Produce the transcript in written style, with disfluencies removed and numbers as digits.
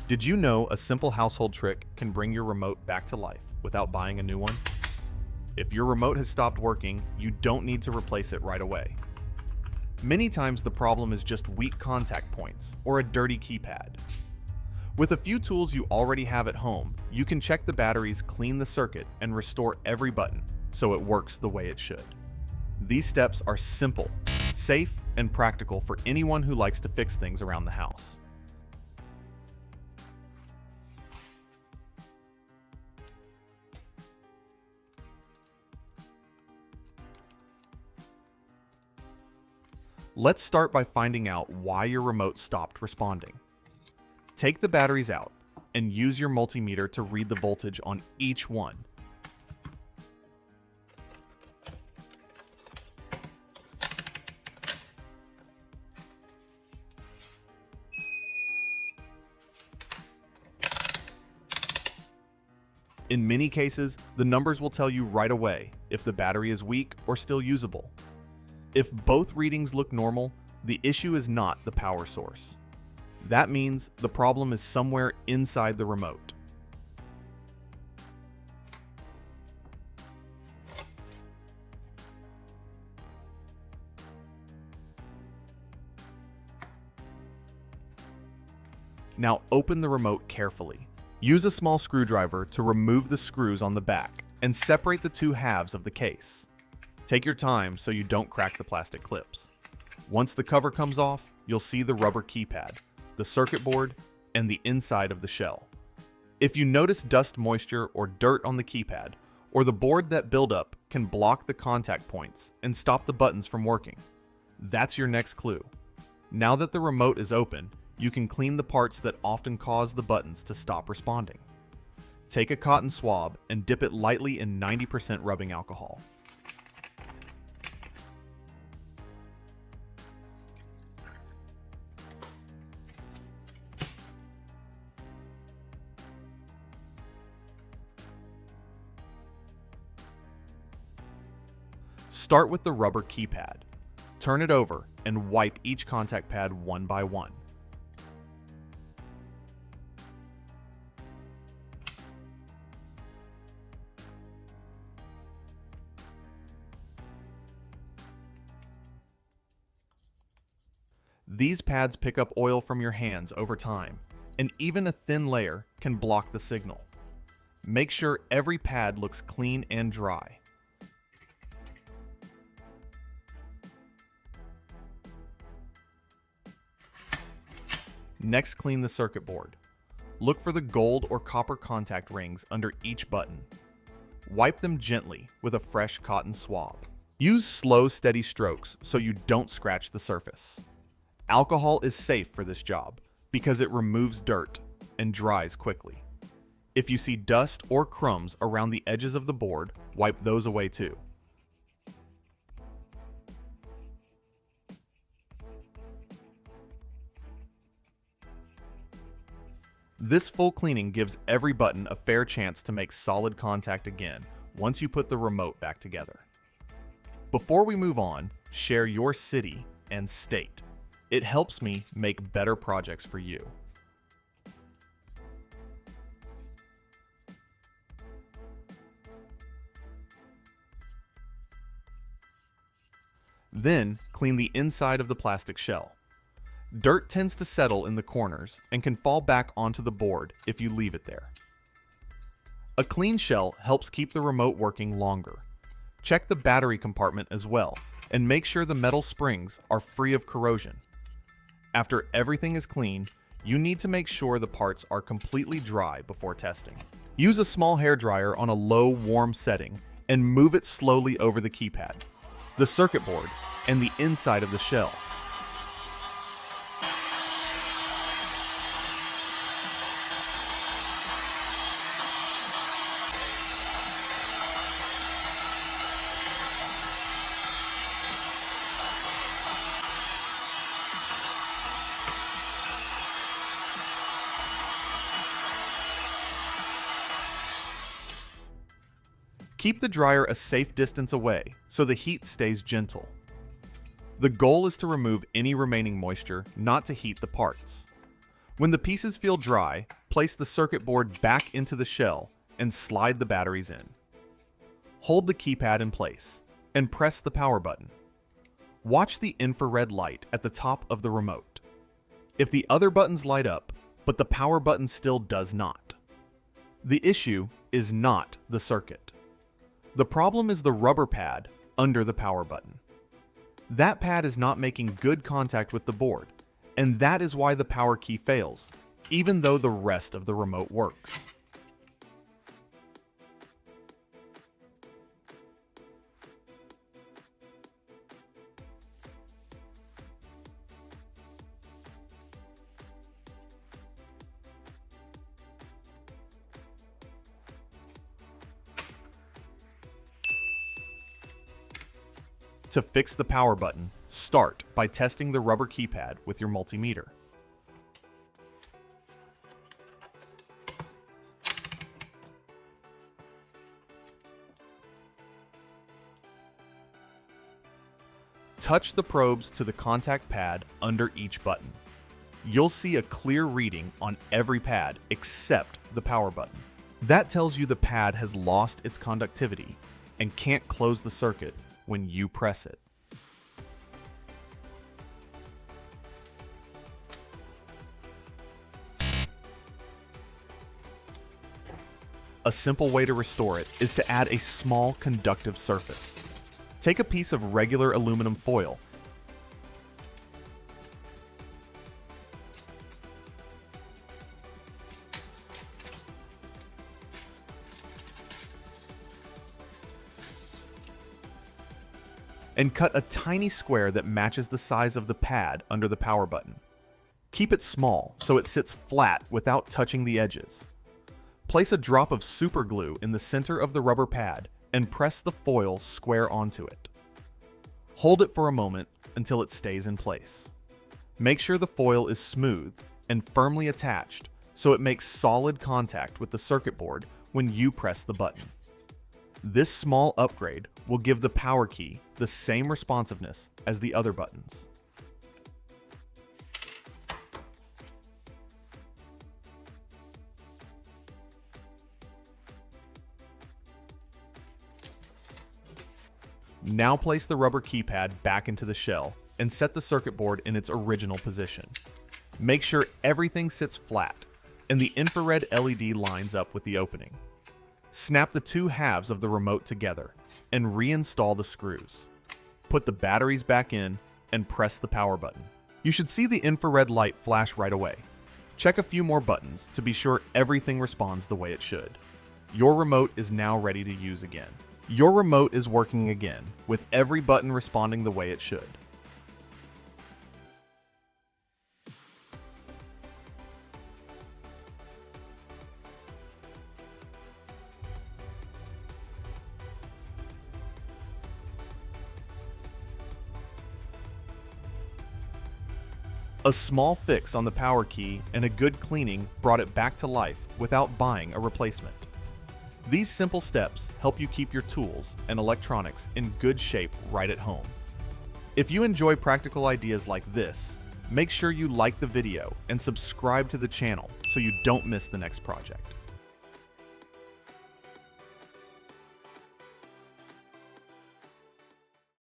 Did you know a simple household trick can bring your remote back to life without buying a new one? If your remote has stopped working, you don't need to replace it right away. Many times the problem is just weak contact points or a dirty keypad. With a few tools you already have at home, you can check the batteries, clean the circuit, and restore every button so it works the way it should. These steps are simple, safe, and practical for anyone who likes to fix things around the house. Let's start by finding out why your remote stopped responding. Take the batteries out and use your multimeter to read the voltage on each one. In many cases, the numbers will tell you right away if the battery is weak or still usable. If both readings look normal, the issue is not the power source. That means the problem is somewhere inside the remote. Now open the remote carefully. Use a small screwdriver to remove the screws on the back and separate the two halves of the case. Take your time so you don't crack the plastic clips. Once the cover comes off, you'll see the rubber keypad, the circuit board, and the inside of the shell. If you notice dust, moisture, or dirt on the keypad, or the board, that buildup can block the contact points and stop the buttons from working. That's your next clue. Now that the remote is open, you can clean the parts that often cause the buttons to stop responding. Take a cotton swab and dip it lightly in 90% rubbing alcohol. Start with the rubber keypad. Turn it over and wipe each contact pad one by one. These pads pick up oil from your hands over time, and even a thin layer can block the signal. Make sure every pad looks clean and dry. Next, clean the circuit board. Look for the gold or copper contact rings under each button. Wipe them gently with a fresh cotton swab. Use slow, steady strokes so you don't scratch the surface. Alcohol is safe for this job because it removes dirt and dries quickly. If you see dust or crumbs around the edges of the board, wipe those away too. This full cleaning gives every button a fair chance to make solid contact again once you put the remote back together. Before we move on, share your city and state. It helps me make better projects for you. Then, clean the inside of the plastic shell. Dirt tends to settle in the corners and can fall back onto the board if you leave it there. A clean shell helps keep the remote working longer. Check the battery compartment as well and make sure the metal springs are free of corrosion. After everything is clean, you need to make sure the parts are completely dry before testing. Use a small hairdryer on a low, warm setting and move it slowly over the keypad, the circuit board, and the inside of the shell. Keep the dryer a safe distance away so the heat stays gentle. The goal is to remove any remaining moisture, not to heat the parts. When the pieces feel dry, place the circuit board back into the shell and slide the batteries in. Hold the keypad in place and press the power button. Watch the infrared light at the top of the remote. If the other buttons light up, but the power button still does not, the issue is not the circuit. The problem is the rubber pad under the power button. That pad is not making good contact with the board, and that is why the power key fails, even though the rest of the remote works. To fix the power button, start by testing the rubber keypad with your multimeter. Touch the probes to the contact pad under each button. You'll see a clear reading on every pad except the power button. That tells you the pad has lost its conductivity and can't close the circuit when you press it. A simple way to restore it is to add a small conductive surface. Take a piece of regular aluminum foil and cut a tiny square that matches the size of the pad under the power button. Keep it small so it sits flat without touching the edges. Place a drop of super glue in the center of the rubber pad and press the foil square onto it. Hold it for a moment until it stays in place. Make sure the foil is smooth and firmly attached so it makes solid contact with the circuit board when you press the button. This small upgrade will give the power key the same responsiveness as the other buttons. Now place the rubber keypad back into the shell and set the circuit board in its original position. Make sure everything sits flat and the infrared LED lines up with the opening. Snap the two halves of the remote together and reinstall the screws. Put the batteries back in and press the power button. You should see the infrared light flash right away. Check a few more buttons to be sure everything responds the way it should. Your remote is now ready to use again. Your remote is working again, with every button responding the way it should. A small fix on the power key and a good cleaning brought it back to life without buying a replacement. These simple steps help you keep your tools and electronics in good shape right at home. If you enjoy practical ideas like this, make sure you like the video and subscribe to the channel so you don't miss the next project.